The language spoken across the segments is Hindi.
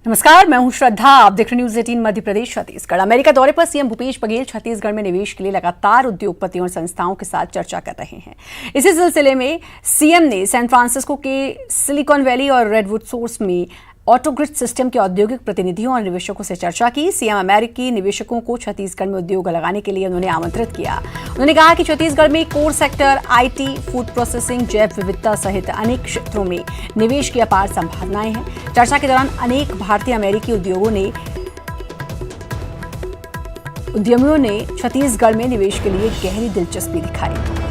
नमस्कार, मैं हूं श्रद्धा। आप देख रहे न्यूज 18 मध्य प्रदेश छत्तीसगढ़। अमेरिका दौरे पर सीएम भूपेश बघेल छत्तीसगढ़ में निवेश के लिए लगातार उद्योगपतियों और संस्थाओं के साथ चर्चा कर रहे हैं। इसी सिलसिले में सीएम ने सैन फ्रांसिस्को के सिलिकॉन वैली और रेडवुड सोर्स में ऑटोग्रिड सिस्टम के औद्योगिक प्रतिनिधियों और निवेशकों से चर्चा की। सीएम अमेरिकी निवेशकों को छत्तीसगढ़ में उद्योग लगाने के लिए उन्होंने आमंत्रित किया। उन्होंने कहा कि छत्तीसगढ़ में core sector, IT, food processing, जैव विविधता सहित अनेक क्षेत्रों में निवेश की अपार संभावनाएं हैं। चर्चा के दौरान अनेक भारतीय अमेरिकी उद्यमियों ने छत्तीसगढ़ में निवेश के लिए गहरी दिलचस्पी दिखाई।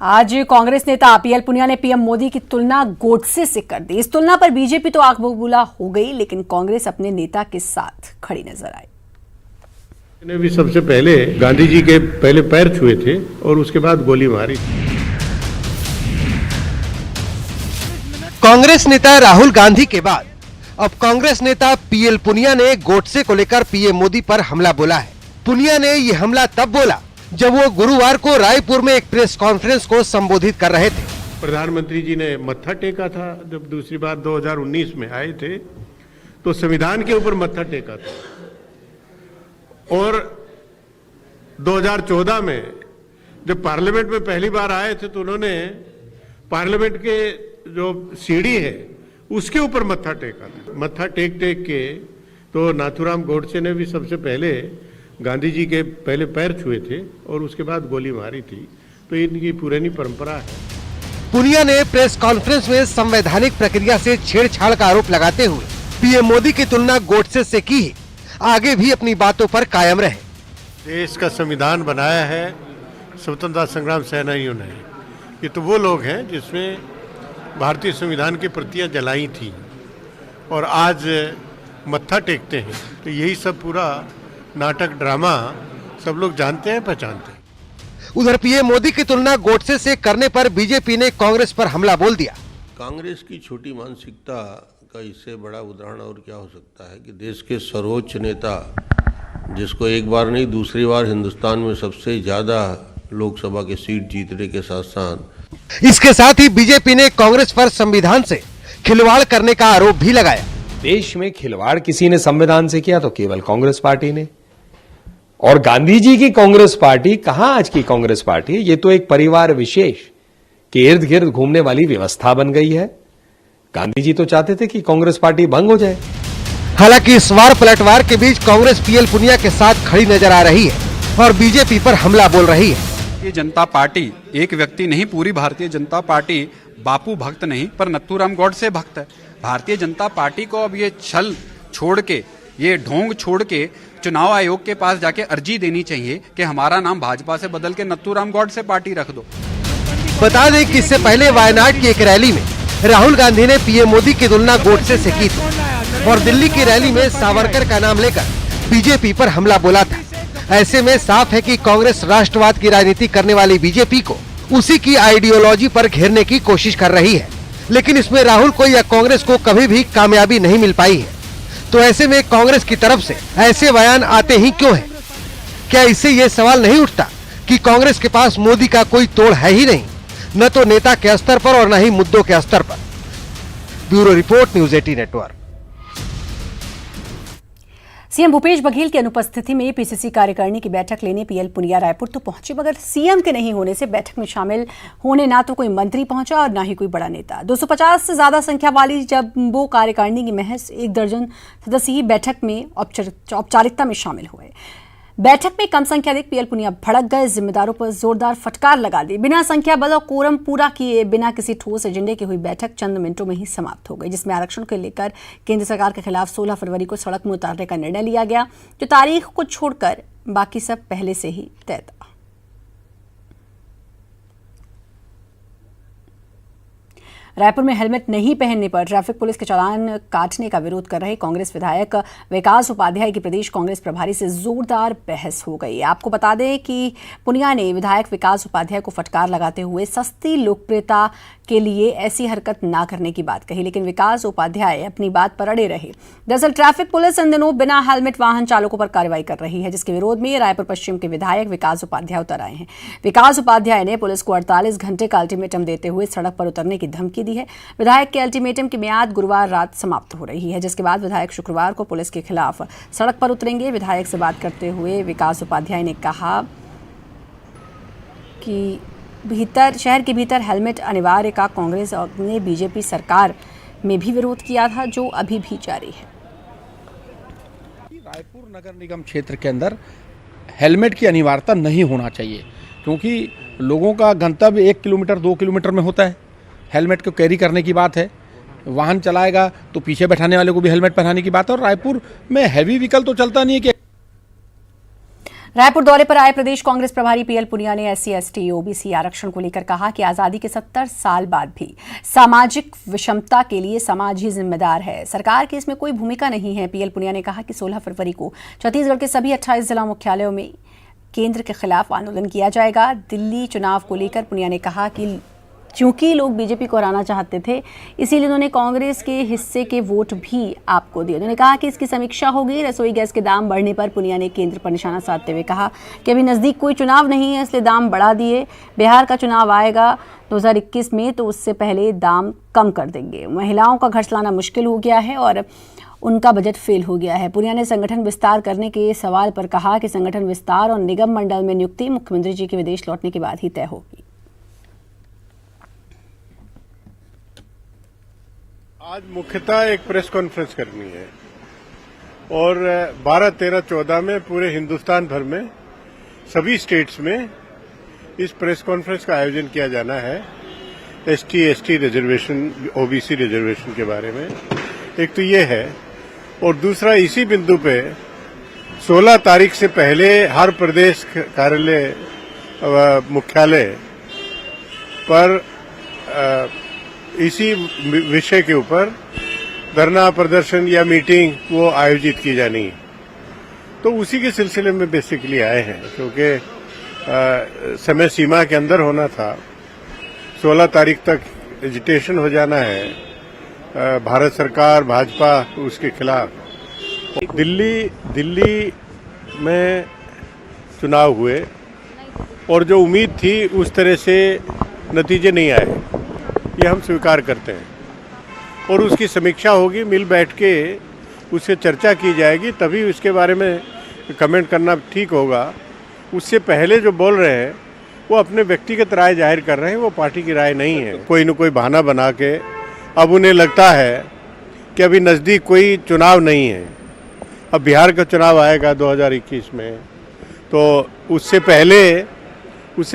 आज कांग्रेस नेता पीएल पुनिया ने पीएम मोदी की तुलना गोडसे से कर दी। इस तुलना पर बीजेपी तो आग बबूला हो गई, लेकिन कांग्रेस अपने नेता के साथ खड़ी नजर आई। ने भी सबसे पहले गांधी जी के पहले पैर छुए थे और उसके बाद गोली मारी। कांग्रेस नेता राहुल गांधी के बाद अब कांग्रेस नेता पीएल पुनिया ने गोडसे को लेकर पीएम मोदी पर हमला बोला है। पुनिया ने ये हमला तब बोला जब वो गुरुवार को रायपुर में एक प्रेस कॉन्फ्रेंस को संबोधित कर रहे थे। प्रधानमंत्री जी ने मत्था टेका था जब दूसरी बार 2019 में आए थे, तो संविधान के ऊपर मत्था टेका था। और 2014 में जब पार्लियामेंट में पहली बार आए थे तो उन्होंने पार्लियामेंट के जो सीढ़ी है उसके ऊपर मत्था टेका था। मत्था टेक टेक के तो नाथूराम गोडसे ने भी सबसे पहले गांधी जी के पहले पैर छुए थे और उसके बाद गोली मारी थी। तो इनकी पुरानी परंपरा है। पुनिया ने प्रेस कॉन्फ्रेंस में संवैधानिक प्रक्रिया से छेड़छाड़ का आरोप लगाते हुए पीएम मोदी की तुलना गोडसे से की। आगे भी अपनी बातों पर कायम रहे। देश का संविधान बनाया है स्वतंत्रता संग्राम सेनानियों ने। ये तो वो लोग हैं जिसमें भारतीय संविधान की प्रतियां जलाई थी और आज मत्था टेकते हैं। तो यही सब पूरा नाटक, ड्रामा सब लोग जानते हैं, पहचानते हैं। उधर पीएम मोदी की तुलना गोडसे से करने पर बीजेपी ने कांग्रेस पर हमला बोल दिया। कांग्रेस की छोटी मानसिकता का इससे बड़ा उदाहरण और क्या हो सकता है कि देश के सर्वोच्च नेता, जिसको एक बार नहीं दूसरी बार हिंदुस्तान में सबसे ज्यादा लोकसभा के सीट जीतने के साथ साथ इसके साथ ही बीजेपी ने कांग्रेस पर संविधान से खिलवाड़ करने का आरोप भी लगाया। देश में खिलवाड़ किसी ने संविधान से किया तो केवल कांग्रेस पार्टी ने। और गांधी जी की कांग्रेस पार्टी कहां आज की कांग्रेस पार्टी, ये तो एक परिवार विशेष के इर्द गिर्द घूमने वाली व्यवस्था बन गई है। गांधी जी तो चाहते थे कि कांग्रेस पार्टी भंग हो जाए। हालांकि इस वार पलटवार के बीच कांग्रेस पीएल पुनिया के साथ खड़ी नजर आ रही है और बीजेपी पर हमला बोल रही है। भारतीय जनता पार्टी एक व्यक्ति नहीं, पूरी भारतीय जनता पार्टी बापू भक्त नहीं पर नथुराम गोडसे भक्त है। भारतीय जनता पार्टी को अब ये छल छोड़ के, ये ढोंग छोड़ के चुनाव आयोग के पास जाके अर्जी देनी चाहिए कि हमारा नाम भाजपा से बदल के नथुराम गोडसे पार्टी रख दो। बता दें कि इससे पहले वायनाड की एक रैली में राहुल गांधी ने पीएम मोदी की तुलना गोडसे से की थी और दिल्ली की रैली में सावरकर का नाम लेकर बीजेपी पर हमला बोला था। ऐसे में साफ है कि कांग्रेस राष्ट्रवाद की राजनीति करने वाली बीजेपी को उसी की आइडियोलॉजी पर घेरने की कोशिश कर रही है, लेकिन इसमें राहुल को या कांग्रेस को कभी भी कामयाबी नहीं मिल पाई है। तो ऐसे में कांग्रेस की तरफ से ऐसे बयान आते ही क्यों है? क्या इससे ये सवाल नहीं उठता कि कांग्रेस के पास मोदी का कोई तोड़ है ही नहीं, न तो नेता के स्तर पर और न ही मुद्दों के स्तर पर। Bureau report, news 18 network. CM Bhupesh Baghel की अनुपस्थिति में पीसीसी कार्यकारिणी की बैठक लेने पीएल पुनिया रायपुर तो पहुंचे, मगर सीएम के नहीं होने से बैठक में शामिल होने ना तो कोई मंत्री पहुंचा और ना ही कोई बड़ा नेता। 250 से ज्यादा संख्या वाली जम्बो कार्यकारिणी की महज 1 दर्जन सदस्य ही बैठक में औपचारिकता में शामिल हुए। बैठक में कम संख्या देख पीएल पुनिया भड़क गए, जिम्मेदारों पर जोरदार फटकार लगा दी। बिना संख्या बल और कोरम पूरा किए बिना किसी ठोस एजेंडे की हुई बैठक चंद मिनटों में ही समाप्त हो गई, जिसमें आरक्षण को लेकर केंद्र सरकार के खिलाफ 16 फरवरी को सड़क में उतारने का निर्णय लिया गया, जो तारीख को छोड़कर बाकी सब पहले से ही तय था। रायपुर में हेलमेट नहीं पहनने पर ट्रैफिक पुलिस के चालान काटने का विरोध कर रहे कांग्रेस विधायक विकास उपाध्याय की प्रदेश कांग्रेस प्रभारी से जोरदार बहस हो गई। आपको बता दें कि पुनिया ने विधायक विकास उपाध्याय को फटकार लगाते हुए सस्ती लोकप्रियता के लिए ऐसी हरकत ना करने की बात कही, लेकिन विकास उपाध्याय अपनी बात पर अड़े रहे। दरअसल ट्रैफिक पुलिस इन दिनों बिना हेलमेट वाहन चालकों पर कार्रवाई कर रही है, जिसके विरोध में रायपुर पश्चिम के विधायक विकास उपाध्याय उतर आए हैं। विकास उपाध्याय ने पुलिस को 48 घंटे का अल्टीमेटम देते हुए सड़क पर उतरने की धमकी दी है। विधायक के अल्टीमेटम की मियाद गुरुवार रात समाप्त हो रही है, जिसके बाद विधायक शुक्रवार को पुलिस के खिलाफ सड़क पर उतरेंगे। विधायक से बात करते हुए विकास उपाध्याय ने कहा कि शहर के भीतर हेलमेट अनिवार्य का कांग्रेस ने बीजेपी सरकार में भी विरोध किया था, जो अभी भी जारी है। रायपुर नगर निगम क्षेत्र के अंदर हेलमेट की अनिवार्यता नहीं होना चाहिए, क्योंकि लोगों का गंतव्य 1 किलोमीटर 2 किलोमीटर में होता है। हेलमेट को कैरी करने की बात है, वाहन चलाएगा तो पीछे बैठाने वाले को भी हेलमेट पहनाने की बात है। और रायपुर में हैवी व्हीकल तो चलता नहीं है कि रायपुर दौरे पर आए प्रदेश कांग्रेस प्रभारी पीएल पुनिया ने SC ST OBC आरक्षण को लेकर कहा कि आजादी के 70 साल बाद भी सामाजिक विषमता के लिए समाज ही जिम्मेदार है, सरकार की इसमें कोई भूमिका नहीं है। पीएल पुनिया ने कहा कि 16 फरवरी को छत्तीसगढ़ के सभी 28 जिला मुख्यालयों में केंद्र के खिलाफ आंदोलन किया जाएगा। दिल्ली चुनाव को लेकर पुनिया ने कहा कि चूंकि लोग बीजेपी को हराना चाहते थे, इसीलिए उन्होंने कांग्रेस के हिस्से के वोट भी आपको दिए। उन्होंने कहा कि इसकी समीक्षा होगी। रसोई गैस के दाम बढ़ने पर पुनिया ने केंद्र पर निशाना साधते हुए कहा कि अभी नज़दीक कोई चुनाव नहीं है, इसलिए दाम बढ़ा दिए। बिहार का चुनाव आएगा 2021 में, तो उससे पहले दाम कम कर देंगे। महिलाओं का घर चलाना मुश्किल हो गया है और उनका बजट फेल हो गया है। पुनिया ने संगठन विस्तार करने के सवाल पर कहा कि संगठन विस्तार और निगम मंडल में नियुक्ति मुख्यमंत्री जी के विदेश लौटने के बाद ही तय होगी। आज मुख्यतः एक प्रेस कॉन्फ्रेंस करनी है और 12, 13, 14 में पूरे हिंदुस्तान भर में सभी स्टेट्स में इस प्रेस कॉन्फ्रेंस का आयोजन किया जाना है। ST ST reservation, OBC reservation के बारे में एक तो ये है, और दूसरा इसी बिंदु पे 16 तारीख से पहले हर प्रदेश कार्यालय मुख्यालय पर इसी विषय के ऊपर धरना प्रदर्शन या मीटिंग वो आयोजित की जानी है। तो उसी के सिलसिले में बेसिकली आए हैं, क्योंकि समय सीमा के अंदर होना था। 16 तारीख तक एजिटेशन हो जाना है भारत सरकार, भाजपा उसके खिलाफ। दिल्ली में चुनाव हुए और जो उम्मीद थी उस तरह से नतीजे नहीं आए, ये हम स्वीकार करते हैं। और उसकी समीक्षा होगी, मिल बैठ के उससे चर्चा की जाएगी, तभी उसके बारे में कमेंट करना ठीक होगा। उससे पहले जो बोल रहे हैं वो अपने व्यक्तिगत राय जाहिर कर रहे हैं, वो पार्टी की राय नहीं है। कोई न कोई बहाना बना के अब उन्हें लगता है कि अभी नज़दीक कोई चुनाव नहीं है, अब बिहार का चुनाव आएगा 2021 में, तो उससे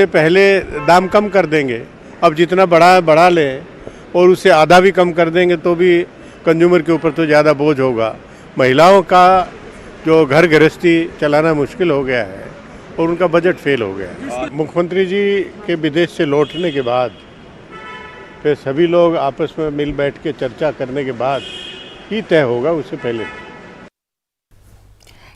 पहले दाम कम कर देंगे। अब जितना बढ़ा ले और उससे आधा भी कम कर देंगे तो भी कंज्यूमर के ऊपर तो ज़्यादा बोझ होगा। महिलाओं का जो घर गृहस्थी चलाना मुश्किल हो गया है और उनका बजट फेल हो गया है। मुख्यमंत्री जी के विदेश से लौटने के बाद फिर सभी लोग आपस में मिल बैठ के चर्चा करने के बाद ही तय होगा, उससे पहले।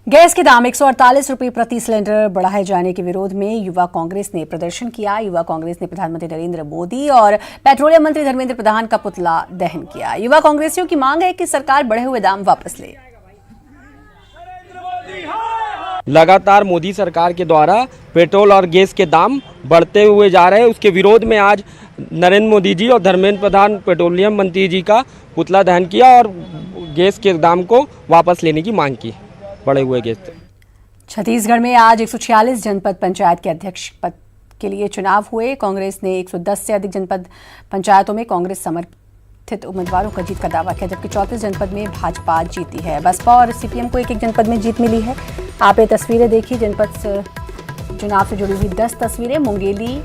गैस के दाम 148 रुपये प्रति सिलेंडर बढ़ाए जाने के विरोध में युवा कांग्रेस ने प्रदर्शन किया। युवा कांग्रेस ने प्रधानमंत्री नरेंद्र मोदी और पेट्रोलियम मंत्री धर्मेंद्र प्रधान का पुतला दहन किया। युवा कांग्रेसियों की मांग है कि सरकार बढ़े हुए दाम वापस ले। लगातार मोदी सरकार के द्वारा पेट्रोल और गैस के दाम बढ़ते हुए जा रहे हैं, उसके विरोध में आज नरेंद्र मोदी जी और धर्मेंद्र प्रधान पेट्रोलियम मंत्री जी का पुतला दहन किया और गैस के दाम को वापस लेने की मांग की। बढ़े हुए गैस छत्तीसगढ़ में आज 146 जनपद पंचायत के अध्यक्ष पद के लिए चुनाव हुए। कांग्रेस ने 110 से अधिक जनपद पंचायतों में कांग्रेस समर्थित उम्मीदवारों का जीत का दावा किया, जबकि 34 जनपद में भाजपा जीती है। बसपा और CPM को एक जनपद में जीत मिली है। आप ये तस्वीरें देखिए, जनपद चुनाव से जुड़ी हुई 10 तस्वीरें। मुंगेली,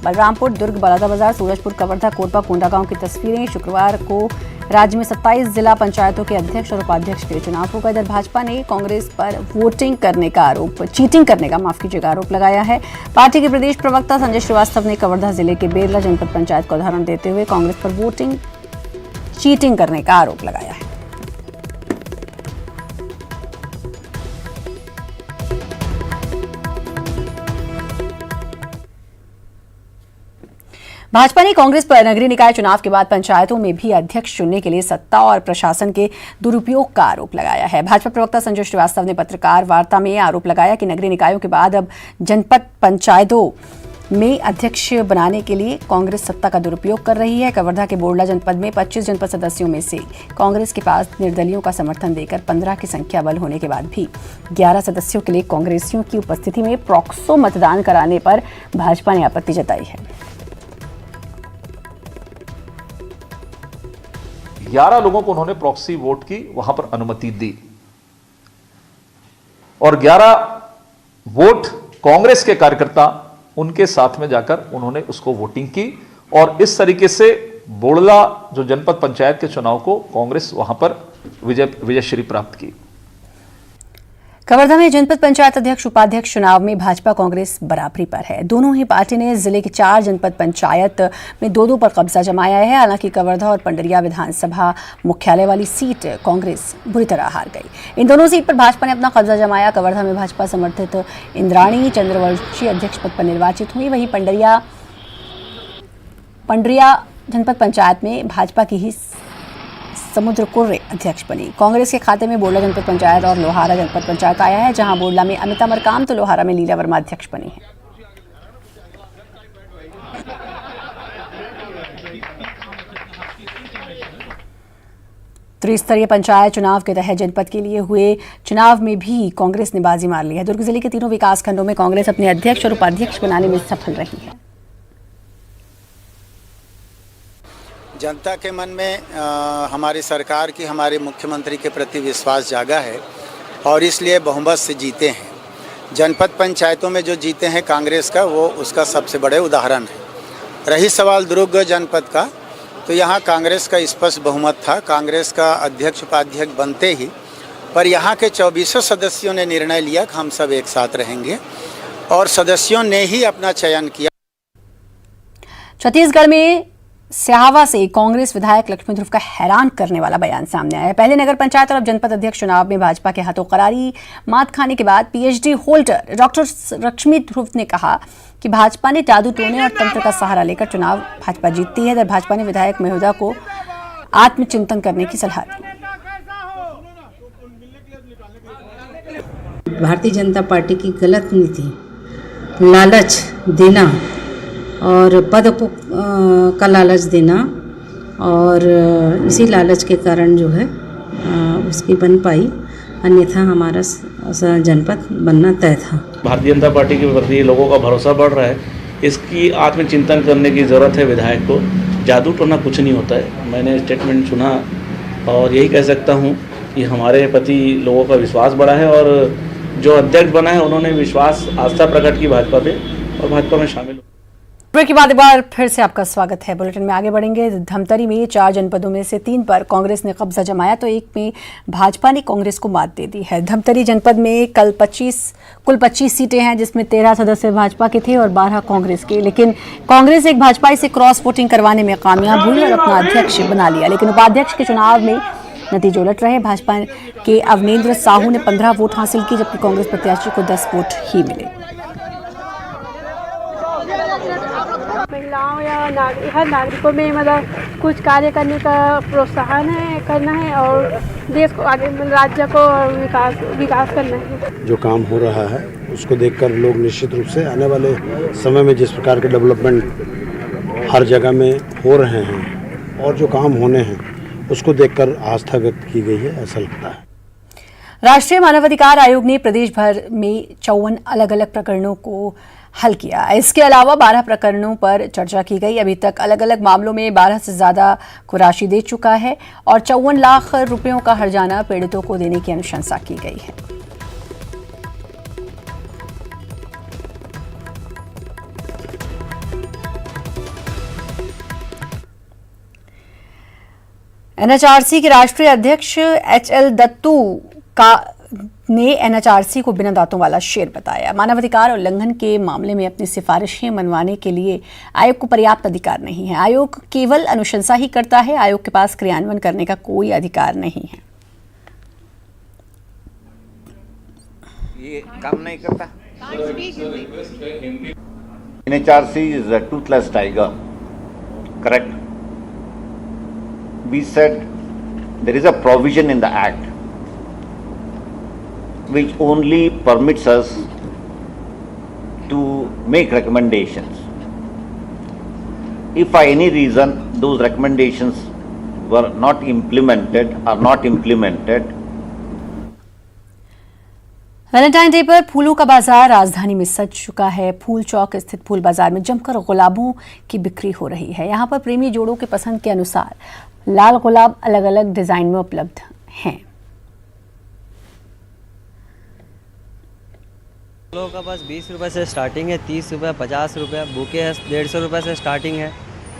बलरामपुर, दुर्ग, बलौदाबाजार, सूरजपुर, कवर्धा, कोरबा, कोंडागांव की तस्वीरें। शुक्रवार को राज्य में 27 जिला पंचायतों के अध्यक्ष और उपाध्यक्ष के चुनाव होगा। इधर भाजपा ने कांग्रेस पर चीटिंग करने का आरोप लगाया है। पार्टी के प्रदेश प्रवक्ता संजय श्रीवास्तव ने कवर्धा जिले के बेरला जनपद पंचायत का उदाहरण देते हुए कांग्रेस पर चीटिंग करने का आरोप लगाया है। भाजपा ने कांग्रेस पर नगरीय निकाय चुनाव के बाद पंचायतों में भी अध्यक्ष चुनने के लिए सत्ता और प्रशासन के दुरुपयोग का आरोप लगाया है। भाजपा प्रवक्ता संजय श्रीवास्तव ने पत्रकार वार्ता में आरोप लगाया कि नगरीय निकायों के बाद अब जनपद पंचायतों में अध्यक्ष बनाने के लिए कांग्रेस सत्ता का दुरुपयोग कर रही है। कवर्धा के बोडला जनपद में 25 जनपद सदस्यों में से कांग्रेस के पास निर्दलियों का समर्थन देकर 15 की संख्या बल होने के बाद भी 11 सदस्यों के लिए कांग्रेसियों की उपस्थिति में प्रॉक्सो मतदान कराने पर भाजपा ने आपत्ति जताई है। 11 लोगों को उन्होंने प्रॉक्सी वोट की वहां पर अनुमति दी और 11 वोट कांग्रेस के कार्यकर्ता उनके साथ में जाकर उन्होंने उसको वोटिंग की और इस तरीके से बोडला जो जनपद पंचायत के चुनाव को कांग्रेस वहां पर विजयश्री प्राप्त की। कवर्धा में जनपद पंचायत अध्यक्ष उपाध्यक्ष चुनाव में भाजपा कांग्रेस बराबरी पर है। दोनों ही पार्टी ने जिले के 4 जनपद पंचायत में 2-2 पर कब्जा जमाया है। हालांकि कवर्धा और पंडरिया विधानसभा मुख्यालय वाली सीट कांग्रेस बुरी तरह हार गई। इन दोनों सीट पर भाजपा ने अपना कब्जा जमाया। कवर्धा में भाजपा समर्थित इंद्राणी चंद्रवंशी अध्यक्ष पद पर निर्वाचित हुई। वहीं पंडरिया जनपद पंचायत में भाजपा की ही समुद्र कुर्रे अध्यक्ष बनी। कांग्रेस के खाते में बोडला जनपद पंचायत और लोहारा जनपद पंचायत आया है, जहां बोडला में अमिता मरकाम तो लोहारा में लीला वर्मा अध्यक्ष बनी है। त्रिस्तरीय पंचायत चुनाव के तहत जनपद के लिए हुए चुनाव में भी कांग्रेस ने बाजी मार ली है। दुर्ग जिले के तीनों विकास खंडों में कांग्रेस अपने अध्यक्ष और उपाध्यक्ष बनाने में सफल रही है। जनता के मन में हमारी सरकार की, हमारे मुख्यमंत्री के प्रति विश्वास जागा है और इसलिए बहुमत से जीते हैं। जनपद पंचायतों में जो जीते हैं कांग्रेस का, वो उसका सबसे बड़े उदाहरण है। रही सवाल दुर्ग जनपद का, तो यहाँ कांग्रेस का स्पष्ट बहुमत था। कांग्रेस का अध्यक्ष उपाध्यक्ष बनते ही पर यहाँ के 24 सदस्यों ने निर्णय लिया कि हम सब एक साथ रहेंगे और सदस्यों ने ही अपना चयन किया। छत्तीसगढ़ में स्याहवा से कांग्रेस विधायक लक्ष्मी ध्रुव का हैरान करने वाला बयान सामने आया है। पहले नगर पंचायत और अब जनपद अध्यक्ष चुनाव में भाजपा के हाथों करारी मात खाने के बाद पीएचडी होल्डर डॉक्टर लक्ष्मी ध्रुव ने कहा कि भाजपा ने जादू टोने और तंत्र का सहारा लेकर चुनाव भाजपा जीतती है। इधर भाजपा ने विधायक महोदय को आत्मचिंतन करने की सलाह दी। भारतीय जनता पार्टी की गलत नीति, लालच देना और पद का लालच देना और इसी लालच के कारण जो है उसकी बन पाई, अन्यथा हमारा जनपद बनना तय था। भारतीय जनता पार्टी के प्रति लोगों का भरोसा बढ़ रहा है। इसकी आत्मचिंतन करने की ज़रूरत है विधायक को। जादू टोना कुछ नहीं होता है। मैंने स्टेटमेंट सुना और यही कह सकता हूँ कि हमारे प्रति लोगों का विश्वास बढ़ा है और जो अध्यक्ष बना है उन्होंने विश्वास, आस्था प्रकट की भाजपा पे और भाजपा में शामिल। ब्रेक के बाद एक बार फिर से आपका स्वागत है। बुलेटिन में आगे बढ़ेंगे। धमतरी में 4 जनपदों में से 3 पर कांग्रेस ने कब्जा जमाया तो एक में भाजपा ने कांग्रेस को मात दे दी है। धमतरी जनपद में कुल 25 सीटें हैं, जिसमें 13 सदस्य भाजपा के थे और 12 कांग्रेस के। लेकिन कांग्रेस एक भाजपा से क्रॉस वोटिंग करवाने में कामयाब हुई और अपना अध्यक्ष बना लिया। लेकिन उपाध्यक्ष के चुनाव में नतीजे उलट रहे। भाजपा के अवनेंद्र साहू ने 15 वोट हासिल की, जबकि कांग्रेस प्रत्याशी को 10 वोट ही मिले। महिलाओं या हर नागरिकों में मतलब कुछ कार्य करने का प्रोत्साहन करना है और देश को आगे, राज्य को विकास करना है। जो काम हो रहा है उसको देखकर लोग निश्चित रूप से आने वाले समय में जिस प्रकार के डेवलपमेंट हर जगह में हो रहे हैं और जो काम होने हैं उसको देखकर आस्था व्यक्त की गई है, ऐसा लगता है। राष्ट्रीय मानवाधिकार आयोग ने प्रदेश भर में 54 अलग अलग प्रकरणों को हल किया। इसके अलावा 12 प्रकरणों पर चर्चा की गई। अभी तक अलग अलग मामलों में 12 से ज्यादा को राशि दे चुका है और 54 लाख रुपयों का हर्जाना पीड़ितों को देने की अनुशंसा की गई है। एनएचआरसी के राष्ट्रीय अध्यक्ष एचएल दत्तू ने एनएचआरसी को बिना दांतों वाला शेर बताया। मानवाधिकार उल्लंघन के मामले में अपनी सिफारिशें मनवाने के लिए आयोग को पर्याप्त अधिकार नहीं है। आयोग केवल अनुशंसा ही करता है। आयोग के पास क्रियान्वयन करने का कोई अधिकार नहीं है। ये काम नहीं करता। NHRC is a toothless tiger, correct? We said there is a provision in the Act which only permits us to make recommendations. If for any reason those recommendations were not implemented, Valentine day पर फूलों का बाजार राजधानी में सज चुका है। फूल चौक स्थित फूल बाजार में जमकर गुलाबों की बिक्री हो रही है। यहाँ पर प्रेमी जोड़ों के पसंद के अनुसार लाल गुलाब अलग अलग डिजाइन में उपलब्ध हैं। फूलों का बस 20 रुपए से स्टार्टिंग है, 30 रुपए, 50 रुपए, बुके है 150 रुपए से स्टार्टिंग है,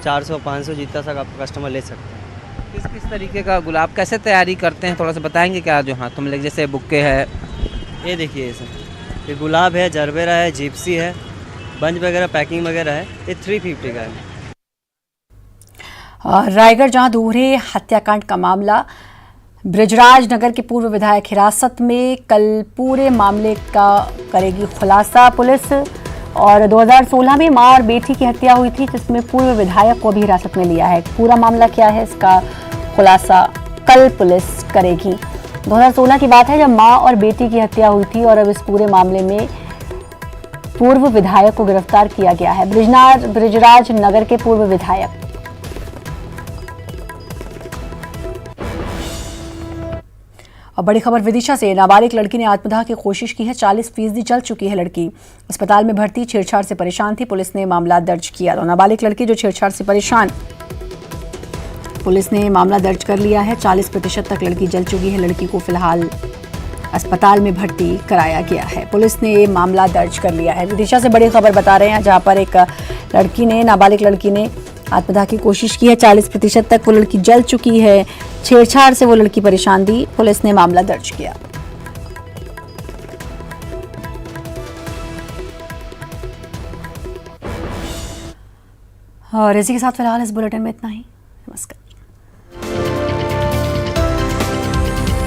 400, 500 जितना तक आप कस्टमर ले सकते हैं। किस किस तरीके का गुलाब कैसे तैयारी करते हैं, थोड़ा सा बताएंगे क्या? जो हाथों में लगे जैसे बुके है, ये देखिए ये गुलाब है, जरबेरा है, जिप्सी है, बंच वगैरह पैकिंग वगैरह है। ये 350 का है। रायगढ़ जहां दोहरे हत्याकांड का मामला, ब्रिजराज नगर के पूर्व विधायक हिरासत में, कल पूरे मामले का करेगी खुलासा पुलिस। और 2016 में मां और बेटी की हत्या हुई थी जिसमें पूर्व विधायक को भी हिरासत में लिया है। पूरा मामला क्या है इसका खुलासा कल पुलिस करेगी। 2016 की बात है जब मां और बेटी की हत्या हुई थी और अब इस पूरे मामले में पूर्व विधायक को गिरफ्तार किया गया है। ब्रिजराज नगर के पूर्व विधायक। और बड़ी खबर विदिशा से, नाबालिग लड़की ने आत्मदाह की कोशिश की है। 40% जल चुकी है लड़की। अस्पताल में भर्ती, छेड़छाड़ से परेशान थी। पुलिस ने मामला दर्ज किया। तो नाबालिग लड़की जो छेड़छाड़ से परेशान, पुलिस ने मामला दर्ज कर लिया है। 40% तक लड़की जल चुकी है। लड़की को फिलहाल अस्पताल में भर्ती कराया गया है। पुलिस ने मामला दर्ज कर लिया है। विदिशा से बड़ी खबर बता रहे हैं जहां पर एक नाबालिग लड़की ने आत्मदाह की कोशिश की है। 40% तक वो लड़की जल चुकी है। छेड़छाड़ से वो लड़की परेशान थी। पुलिस ने मामला दर्ज किया। और इसी के साथ फिलहाल इस बुलेटिन में इतना ही। नमस्कार।